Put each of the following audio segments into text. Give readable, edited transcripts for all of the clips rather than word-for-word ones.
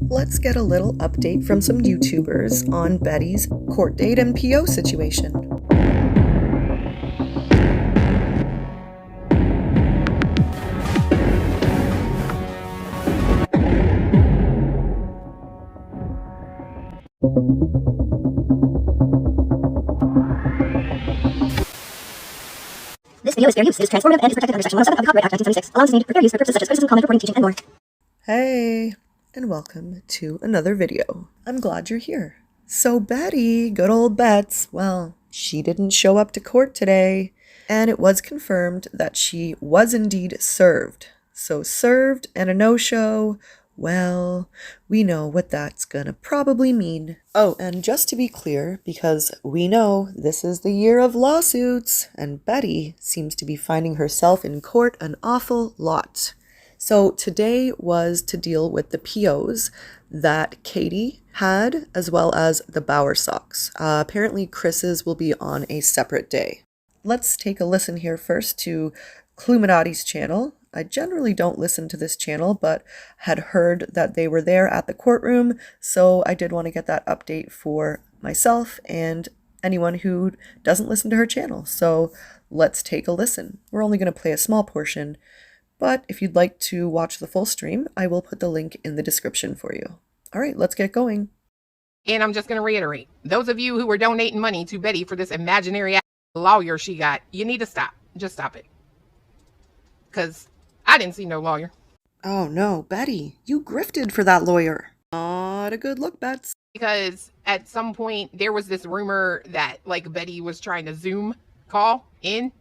let's get a little update from some YouTubers on Betty's court date and PO situation. This video is fair use. It is transformative and is protected under Section 107 of the Copyright Act 1976. Allowance is needed for fair use for purposes such as criticism, comment, reporting, teaching, and more. Hey, and welcome to another video. I'm glad you're here. So Betty, good old Bets, well, she didn't show up to court today, and it was confirmed that she was indeed served. So served and a no-show, well, we know what that's gonna probably mean. Oh, and just to be clear, because we know this is the year of lawsuits, and Betty seems to be finding herself in court an awful lot. So today was to deal with the POs that Katie had, as well as the Bowersox. Apparently Chris's will be on a separate day. Let's take a listen here first to Cluminati's channel. I generally don't listen to this channel, but had heard that they were there at the courtroom, so I did want to get that update for myself and anyone who doesn't listen to her channel. So let's take a listen. We're only going to play a small portion, but if you'd like to watch the full stream, I will put the link in the description for you. All right, let's get going. And I'm just going to reiterate, those of you who were donating money to Betty for this imaginary lawyer she got, you need to stop. Just stop it. Because I didn't see no lawyer. Oh no, Betty, you grifted for that lawyer. Not a good look, Bets. Because at some point there was this rumor that like Betty was trying to Zoom call in.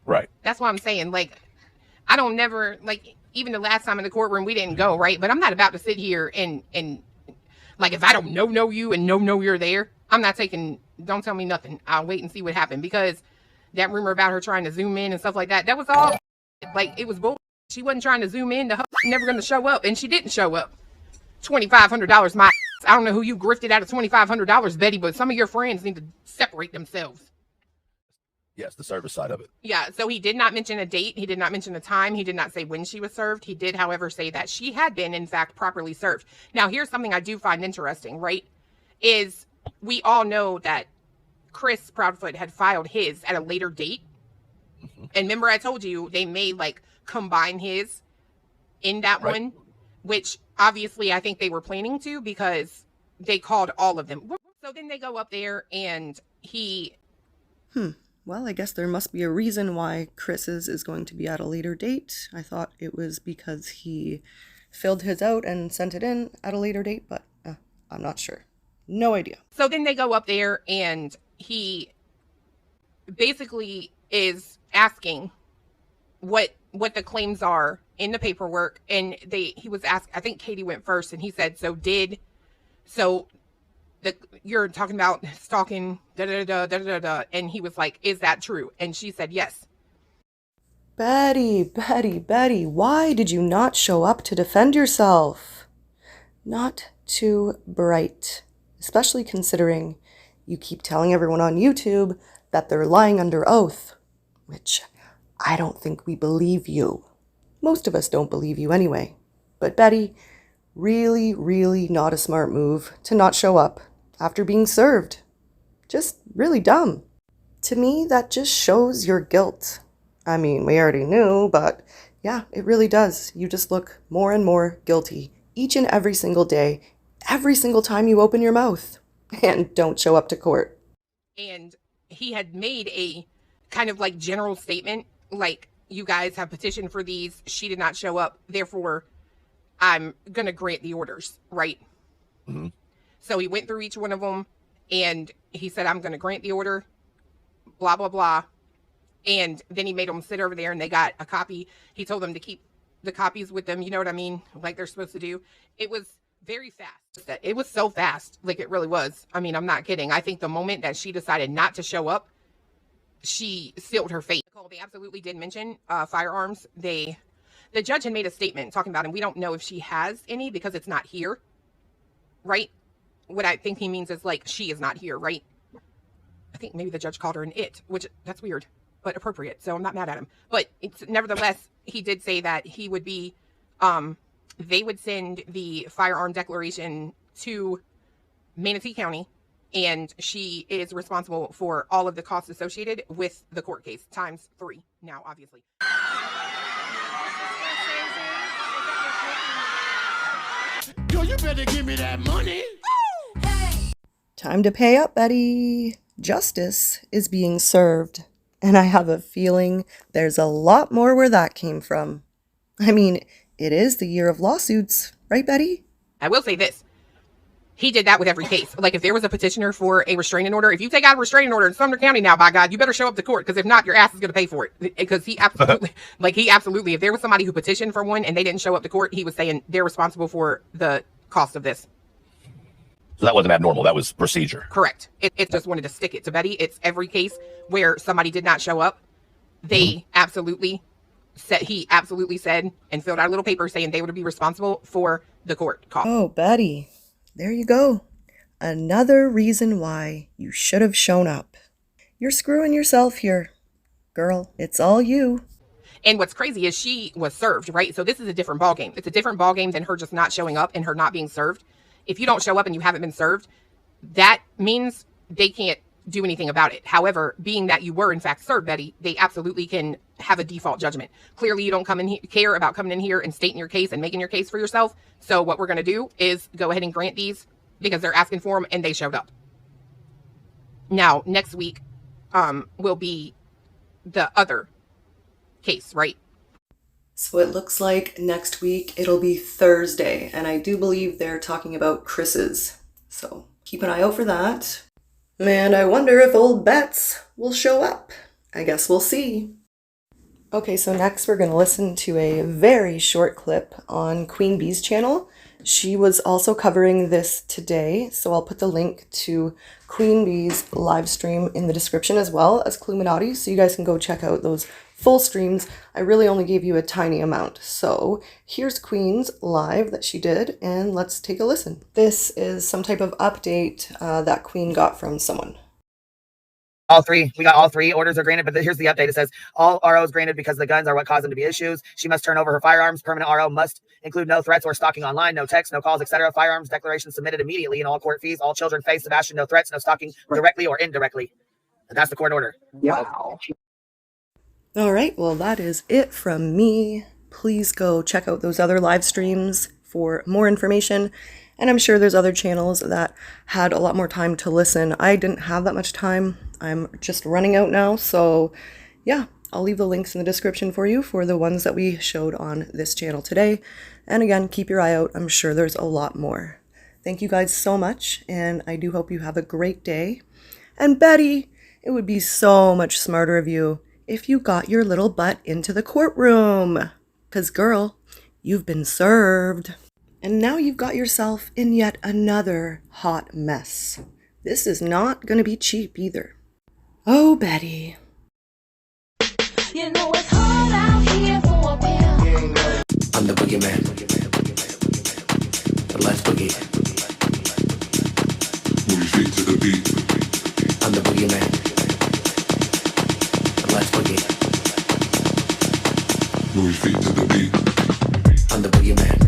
Right. That's what I'm saying. Like, I don't never, like, even the last time in the courtroom we didn't go, right? But I'm not about to sit here and like, if I don't know you and know you're there, I'm not taking, don't tell me nothing. I'll wait and see what happened, because that rumor about her trying to Zoom in and stuff like that, that was all, like, it was bull. She wasn't trying to Zoom in. The never going to show up, and she didn't show up. $2,500, my I don't know who you grifted out of $2,500, Betty, but some of your friends need to separate themselves. Yes, the service side of it. Yeah, so he did not mention a date. He did not mention a time. He did not say when she was served. He did, however, say that she had been, in fact, properly served. Now, here's something I do find interesting, right? Is we all know that Chris Proudfoot had filed his at a later date. Mm-hmm. And remember, I told you they may, like, combine his in that right. one, which obviously I think they were planning to, because they called all of them. So then they go up there and he... Well, I guess there must be a reason why Chris's is going to be at a later date. I thought it was because he filled his out and sent it in at a later date, but I'm not sure. No idea. So then they go up there and he basically is asking what the claims are in the paperwork, and he was asked, I think Katie went first, and he said, you're talking about stalking, and he was like, is that true? And she said yes. Betty, why did you not show up to defend yourself? Not too bright, especially considering you keep telling everyone on YouTube that they're lying under oath, which I don't think we believe you. Most of us don't believe you anyway. But Betty, really, really not a smart move to not show up after being served. Just really dumb. To me, that just shows your guilt. I mean, we already knew, but yeah, it really does. You just look more and more guilty each and every single day, every single time you open your mouth and don't show up to court. And he had made a kind of like general statement, like, you guys have petitioned for these. She did not show up. Therefore, I'm going to grant the orders, right? Mm-hmm. So he went through each one of them and he said, I'm going to grant the order, blah, blah, blah. And then he made them sit over there and they got a copy. He told them to keep the copies with them. You know what I mean? Like they're supposed to do. It was very fast. It was so fast. Like it really was. I mean, I'm not kidding. I think the moment that she decided not to show up, she sealed her fate. They absolutely did mention firearms. The judge had made a statement talking about, and we don't know if she has any because it's not here, right? What I think he means is like, she is not here, right? I think maybe the judge called her an it, which that's weird, but appropriate. So I'm not mad at him. But it's nevertheless, he did say that he would be they would send the firearm declaration to Manatee County, and she is responsible for all of the costs associated with the court case, times 3 now, obviously. Yo, you better give me that money. Time to pay up, Betty. Justice is being served, and I have a feeling there's a lot more where that came from. I mean, it is the year of lawsuits, right, Betty? I will say this. He did that with every case. Like, if there was a petitioner for a restraining order, if you take out a restraining order in Sumner County now, by God, you better show up to court, because if not, your ass is going to pay for it. Because he absolutely, if there was somebody who petitioned for one and they didn't show up to court, he was saying they're responsible for the cost of this. So that wasn't abnormal. That was procedure. Correct. It just wanted to stick it to Betty. It's every case where somebody did not show up. They absolutely said, he absolutely said and filled out a little paper saying they would be responsible for the court cost. Oh, Betty, there you go. Another reason why you should have shown up. You're screwing yourself here. Girl, it's all you. And what's crazy is she was served, right? So this is a different ballgame. It's a different ballgame than her just not showing up and her not being served. If you don't show up and you haven't been served, that means they can't do anything about it. However, being that you were in fact served, Betty, they absolutely can have a default judgment. Clearly, you don't care about coming in here and stating your case and making your case for yourself. So what we're going to do is go ahead and grant these because they're asking for them and they showed up. Now, next week will be the other case, right? So it looks like next week it'll be Thursday, and I do believe they're talking about Chris's. So keep an eye out for that. And I wonder if old Bets will show up. I guess we'll see. Okay, so next we're going to listen to a very short clip on Queen Bee's channel. She was also covering this today, so I'll put the link to Queen Bee's live stream in the description as well as Cluminati, so you guys can go check out those full streams. I really only gave you a tiny amount. So here's Queen's live that she did, and let's take a listen. This is some type of update that Queen got from someone. We got all 3 orders are granted, but here's the update. It says all ROs granted because the guns are what caused them to be issues. She must turn over her firearms. Permanent RO must include no threats or stalking online, no texts, no calls, etc. Firearms declaration submitted immediately, and all court fees. All children face Sebastian, no threats, no stalking directly or indirectly. And that's the court order. Wow. All right, well, that is it from me. Please go check out those other live streams for more information. And I'm sure there's other channels that had a lot more time to listen. I didn't have that much time. I'm just running out now. So yeah, I'll leave the links in the description for you for the ones that we showed on this channel today. And again, keep your eye out. I'm sure there's a lot more. Thank you guys so much. And I do hope you have a great day. And Betty, it would be so much smarter of you if you got your little butt into the courtroom. 'Cause girl, you've been served. And now you've got yourself in yet another hot mess. This is not going to be cheap either. Oh, Betty. You know it's hard out here for a pill. I'm the boogeyman. But let's boogie. Move your feet to the beat. I'm the boogeyman. But let's boogie. Move your feet to the beat. I'm the boogeyman.